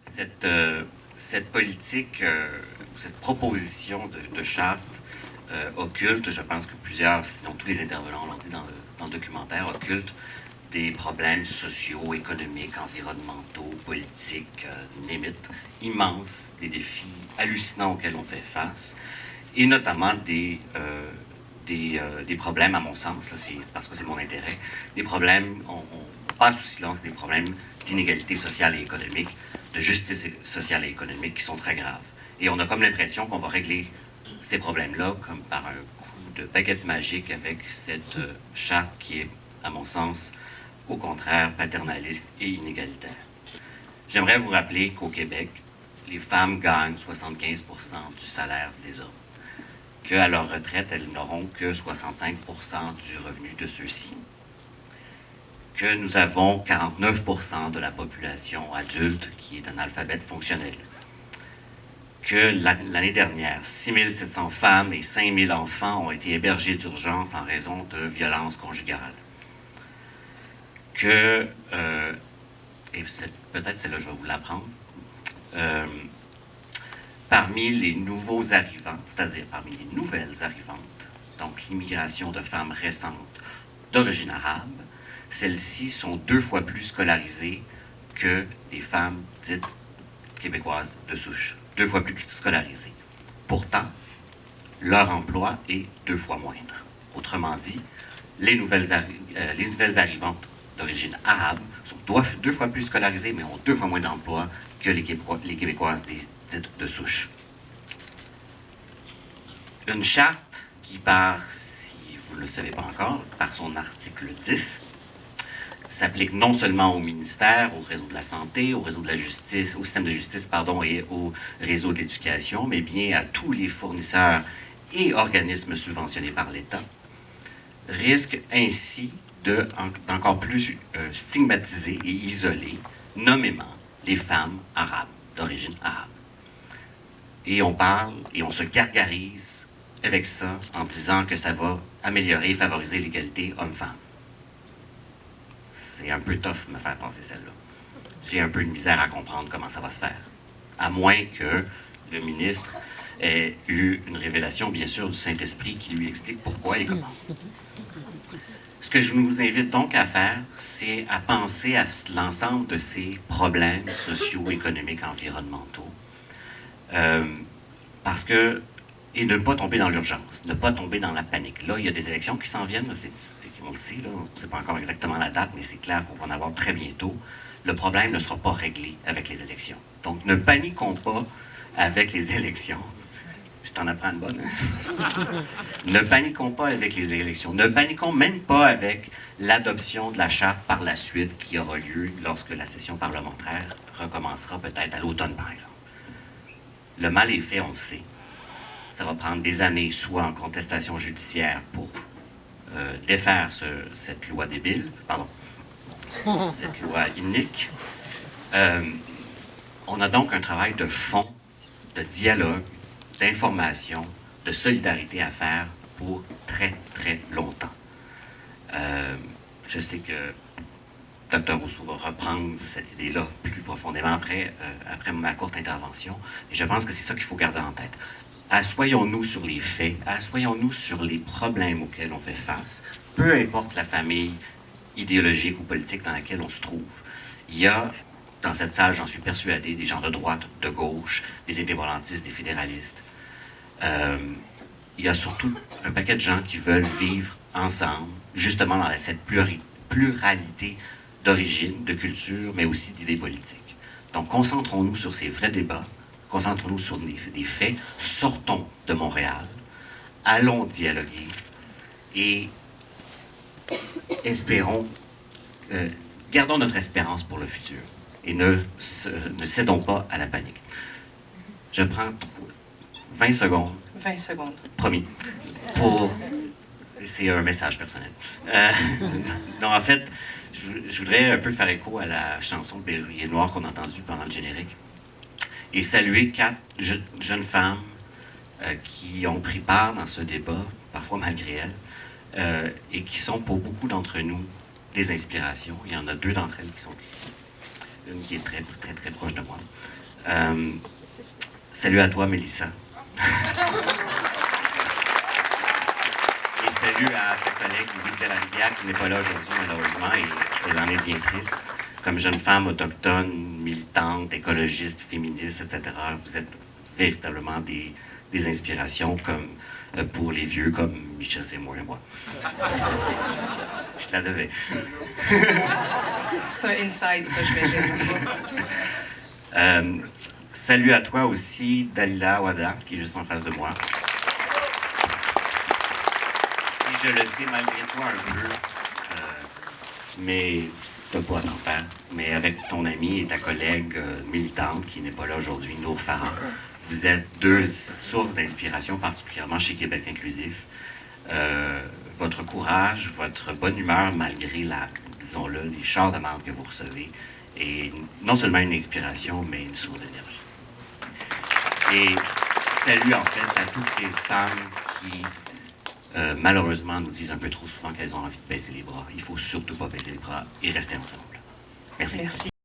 cette politique, cette proposition de charte occulte, je pense que plusieurs, sinon tous les intervenants l'ont dit dans le documentaire, occulte des problèmes sociaux, économiques, environnementaux, politiques, limite, immenses, des défis hallucinants auxquels on fait face, et notamment des problèmes, à mon sens, là, parce que c'est mon intérêt, des problèmes, on passe sous silence des problèmes d'inégalité sociale et économique, de justice sociale et économique qui sont très graves. Et on a comme l'impression qu'on va régler ces problèmes-là comme par un coup de baguette magique avec cette charte qui est, à mon sens, au contraire, paternaliste et inégalitaire. J'aimerais vous rappeler qu'au Québec, les femmes gagnent 75% du salaire des hommes, qu'à leur retraite, elles n'auront que 65% du revenu de ceux-ci, que nous avons 49% de la population adulte qui est analphabète fonctionnel, que l'année dernière, 6 700 femmes et 5 000 enfants ont été hébergés d'urgence en raison de violences conjugales, que, et peut-être celle-là je vais vous l'apprendre, parmi les nouveaux arrivants, c'est-à-dire parmi les nouvelles arrivantes, donc l'immigration de femmes récentes d'origine arabe, celles-ci sont 2 fois plus scolarisées que les femmes dites québécoises de souche. 2 fois plus scolarisées. Pourtant, leur emploi est 2 fois moindre. Autrement dit, les nouvelles arrivantes d'origine arabe sont 2 fois plus scolarisées, mais ont 2 fois moins d'emplois que les Québécoises dites de souche. Une charte qui, si vous ne le savez pas encore, par son article 10, s'applique non seulement au ministère, au réseau de la santé, au réseau de la justice, au système de justice, pardon, et au réseau de l'éducation, mais bien à tous les fournisseurs et organismes subventionnés par l'État, risque ainsi d'encore plus stigmatiser et isoler nommément les femmes arabes, d'origine arabe. Et on parle et on se gargarise avec ça en disant que ça va améliorer et favoriser l'égalité homme-femme. C'est un peu tough de me faire penser celle-là. J'ai un peu de misère à comprendre comment ça va se faire. À moins que le ministre ait eu une révélation, bien sûr, du Saint-Esprit qui lui explique pourquoi et comment. Ce que je vous invite donc à faire, c'est à penser à l'ensemble de ces problèmes socio-économiques, environnementaux. Parce que, et ne pas tomber dans l'urgence, ne pas tomber dans la panique. Là, il y a des élections qui s'en viennent, on le sait, on ne sait pas encore exactement la date, mais c'est clair qu'on va en avoir très bientôt. Le problème ne sera pas réglé avec les élections. Donc, ne paniquons pas avec les élections. Je t'en apprends une bonne. Ne paniquons pas avec les élections. Ne paniquons même pas avec l'adoption de la charte par la suite qui aura lieu lorsque la session parlementaire recommencera peut-être à l'automne, par exemple. Le mal est fait, on le sait. Ça va prendre des années, soit en contestation judiciaire pour défaire cette loi débile, pardon, cette loi inique. On a donc un travail de fond, de dialogue, d'information, de solidarité à faire pour très, très longtemps. Je sais que Dr. Rousseau va reprendre cette idée-là plus profondément après ma courte intervention, et je pense que c'est ça qu'il faut garder en tête. Assoyons-nous sur les faits, assoyons-nous sur les problèmes auxquels on fait face, peu importe la famille idéologique ou politique dans laquelle on se trouve. Il y a, dans cette salle, j'en suis persuadé, des gens de droite, de gauche, des indépendantistes, des fédéralistes. Il y a surtout un paquet de gens qui veulent vivre ensemble, justement dans cette pluralité d'origine, de culture, mais aussi d'idées politiques. Donc, concentrons-nous sur ces vrais débats, concentrons-nous sur des faits, sortons de Montréal, allons dialoguer et espérons, gardons notre espérance pour le futur et ne cédons pas à la panique. Je prends 20 secondes. 20 secondes. Promis. C'est un message personnel. Non, en fait, je voudrais un peu faire écho à la chanson de Bérurier Noir qu'on a entendue pendant le générique et saluer 4 jeunes femmes qui ont pris part dans ce débat, parfois malgré elles, et qui sont pour beaucoup d'entre nous des inspirations. Il y en a 2 d'entre elles qui sont ici. une qui est très, très, très proche de moi. Salut à toi, Mélissa. Et salut à ta collègue Lydia Larivière, qui n'est pas là aujourd'hui, malheureusement, et elle en est bien triste. Comme jeune femme autochtone, militante, écologiste, féministe, etc., vous êtes véritablement des inspirations comme, pour les vieux comme Michel Seymour et moi. Je te la devais. C'est un inside, ça, j'imagine. Salut à toi aussi, Dalila Wada, qui est juste en face de moi. Et je le sais malgré toi un peu, mais t'as pas à t'en faire. Mais avec ton ami et ta collègue militante, qui n'est pas là aujourd'hui, Nour Farah, vous êtes deux sources d'inspiration, particulièrement chez Québec Inclusif. Votre courage, votre bonne humeur, malgré disons-le, les chars de marde que vous recevez, est non seulement une inspiration, mais une source d'énergie. Et salut en fait à toutes ces femmes qui, malheureusement, nous disent un peu trop souvent qu'elles ont envie de baisser les bras. Il ne faut surtout pas baisser les bras et rester ensemble. Merci. Merci.